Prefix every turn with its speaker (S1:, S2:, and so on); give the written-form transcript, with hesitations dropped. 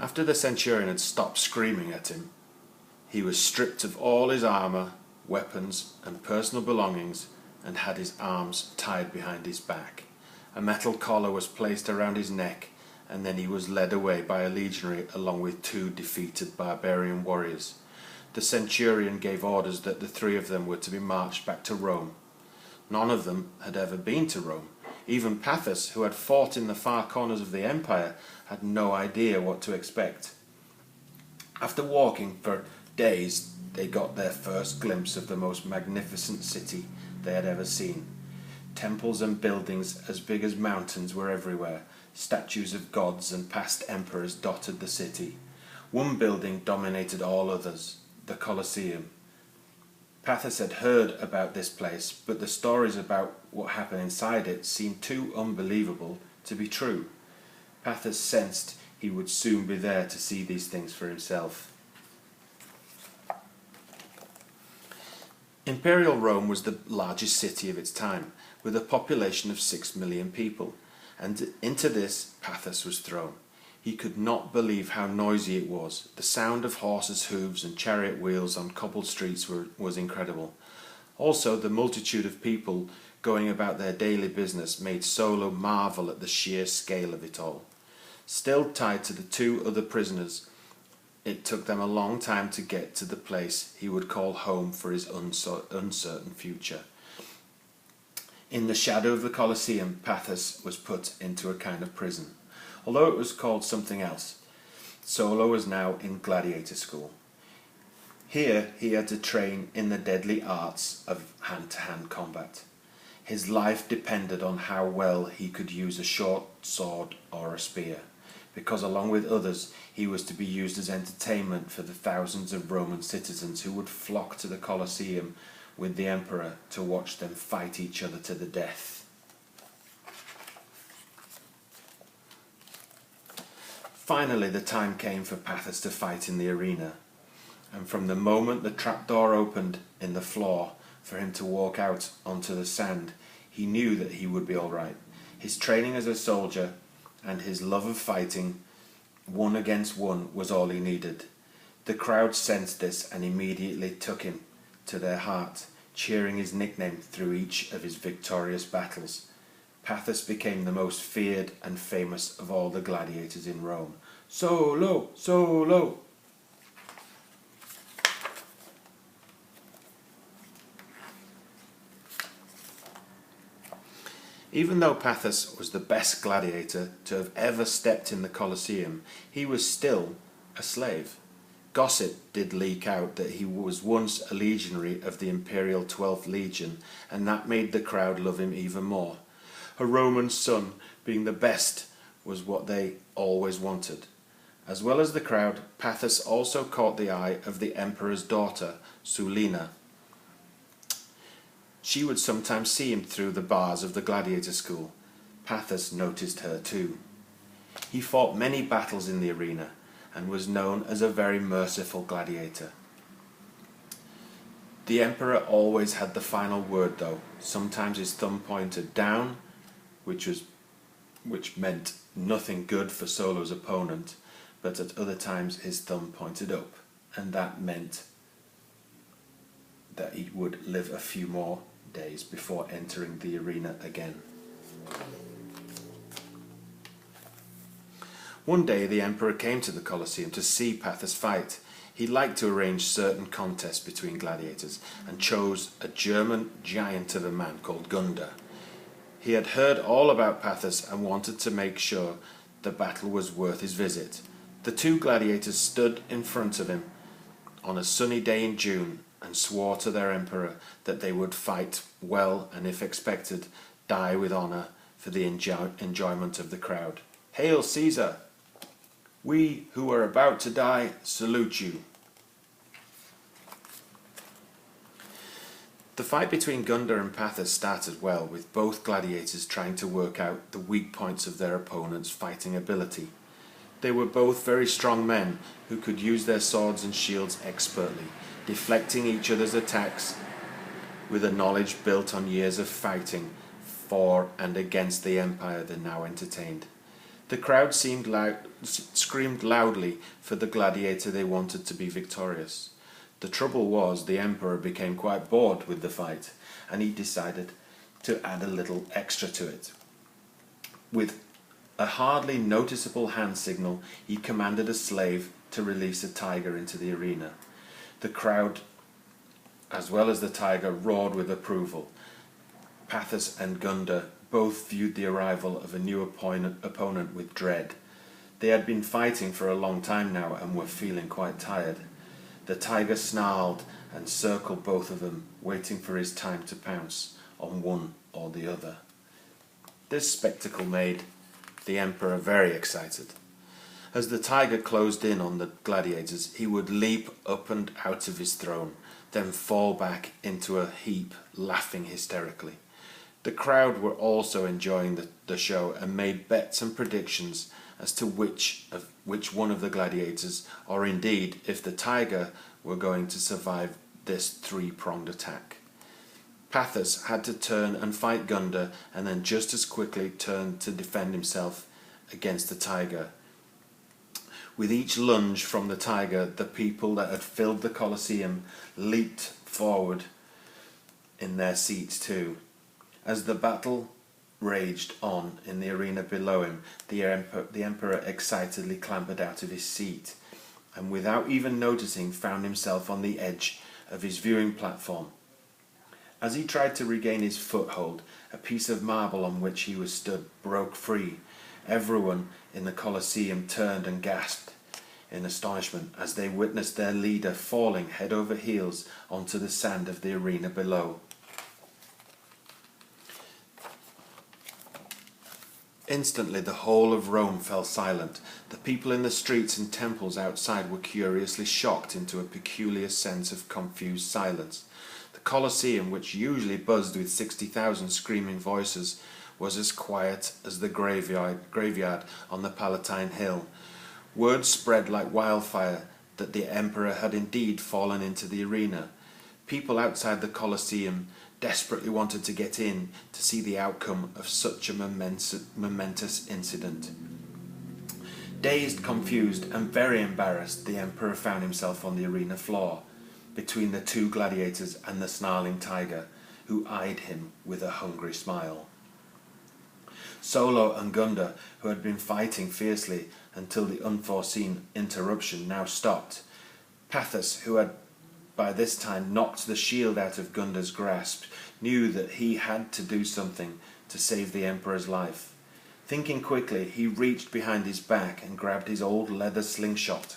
S1: After the centurion had stopped screaming at him, he was stripped of all his armour, weapons and personal belongings and had his arms tied behind his back. A metal collar was placed around his neck, and then he was led away by a legionary along with 2 defeated barbarian warriors. The centurion gave orders that the 3 of them were to be marched back to Rome. None of them had ever been to Rome. Even Pathus, who had fought in the far corners of the empire, had no idea what to expect. After walking for days, they got their first glimpse of the most magnificent city they had ever seen. Temples and buildings as big as mountains were everywhere. Statues of gods and past emperors dotted the city. One building dominated all others, the Colosseum. Pathus had heard about this place, but the stories about what happened inside it seemed too unbelievable to be true. Pathus sensed he would soon be there to see these things for himself. Imperial Rome was the largest city of its time, with a population of 6 million people, and into this Pathus was thrown. He could not believe how noisy it was. The sound of horses' hooves and chariot wheels on cobbled streets was incredible. Also, the multitude of people going about their daily business made Solo marvel at the sheer scale of it all. Still tied to the 2 other prisoners, it took them a long time to get to the place he would call home for his uncertain future. In the shadow of the Colosseum, Pathus was put into a kind of prison. Although it was called something else, Solo was now in gladiator school. Here he had to train in the deadly arts of hand-to-hand combat. His life depended on how well he could use a short sword or a spear, because along with others he was to be used as entertainment for the thousands of Roman citizens who would flock to the Colosseum with the emperor to watch them fight each other to the death. Finally, the time came for Pathus to fight in the arena, and from the moment the trapdoor opened in the floor for him to walk out onto the sand, he knew that he would be all right. His training as a soldier and his love of fighting, 1 against 1, was all he needed. The crowd sensed this and immediately took him to their heart, cheering his nickname through each of his victorious battles. Pathus became the most feared and famous of all the gladiators in Rome. Solo! Solo! Even though Pathus was the best gladiator to have ever stepped in the Colosseum, he was still a slave. Gossip did leak out that he was once a legionary of the Imperial 12th Legion, and that made the crowd love him even more. A Roman son being the best was what they always wanted. As well as the crowd, Pathus also caught the eye of the emperor's daughter, Sulina. She would sometimes see him through the bars of the gladiator school. Pathus noticed her too. He fought many battles in the arena and was known as a very merciful gladiator. The emperor always had the final word though. Sometimes his thumb pointed down, which meant nothing good for Solo's opponent, but at other times his thumb pointed up, and that meant that he would live a few more days before entering the arena again. One day the emperor came to the Colosseum to see Pathus fight. He liked to arrange certain contests between gladiators and chose a German giant of a man called Gunda. He had heard all about Pathus and wanted to make sure the battle was worth his visit. The 2 gladiators stood in front of him on a sunny day in June and swore to their emperor that they would fight well and, if expected, die with honour for the enjoyment of the crowd. Hail Caesar! We who are about to die salute you. The fight between Gunda and Pathus started well, with both gladiators trying to work out the weak points of their opponent's fighting ability. They were both very strong men who could use their swords and shields expertly, deflecting each other's attacks with a knowledge built on years of fighting for and against the empire they now entertained. The crowd screamed loudly for the gladiator they wanted to be victorious. The trouble was, the emperor became quite bored with the fight, and he decided to add a little extra to it. With a hardly noticeable hand signal, he commanded a slave to release a tiger into the arena. The crowd, as well as the tiger, roared with approval. Pathos and Gunda both viewed the arrival of a new opponent with dread. They had been fighting for a long time now and were feeling quite tired. The tiger snarled and circled both of them, waiting for his time to pounce on one or the other. This spectacle made the emperor very excited. As the tiger closed in on the gladiators, he would leap up and out of his throne, then fall back into a heap, laughing hysterically. The crowd were also enjoying the show and made bets and predictions as to which one of the gladiators, or indeed if the tiger, were going to survive this three-pronged attack. Pathos had to turn and fight Gunda, and then just as quickly turn to defend himself against the tiger. With each lunge from the tiger, the people that had filled the Colosseum leaped forward in their seats too. As the battle raged on in the arena below him, the emperor excitedly clambered out of his seat, and without even noticing found himself on the edge of his viewing platform. As he tried to regain his foothold, a piece of marble on which he was stood broke free. Everyone in the Colosseum turned and gasped in astonishment as they witnessed their leader falling head over heels onto the sand of the arena below. Instantly the whole of Rome fell silent. The people in the streets and temples outside were curiously shocked into a peculiar sense of confused silence. The Colosseum, which usually buzzed with 60,000 screaming voices, was as quiet as the graveyard on the Palatine Hill. Word spread like wildfire that the emperor had indeed fallen into the arena. People outside the Colosseum desperately wanted to get in to see the outcome of such a momentous incident. Dazed, confused, and very embarrassed, the emperor found himself on the arena floor, between the two gladiators and the snarling tiger, who eyed him with a hungry smile. Solo and Gunda, who had been fighting fiercely until the unforeseen interruption, now stopped. Pathos, who had by this time knocked the shield out of Gunda's grasp, knew that he had to do something to save the emperor's life. Thinking quickly, he reached behind his back and grabbed his old leather slingshot.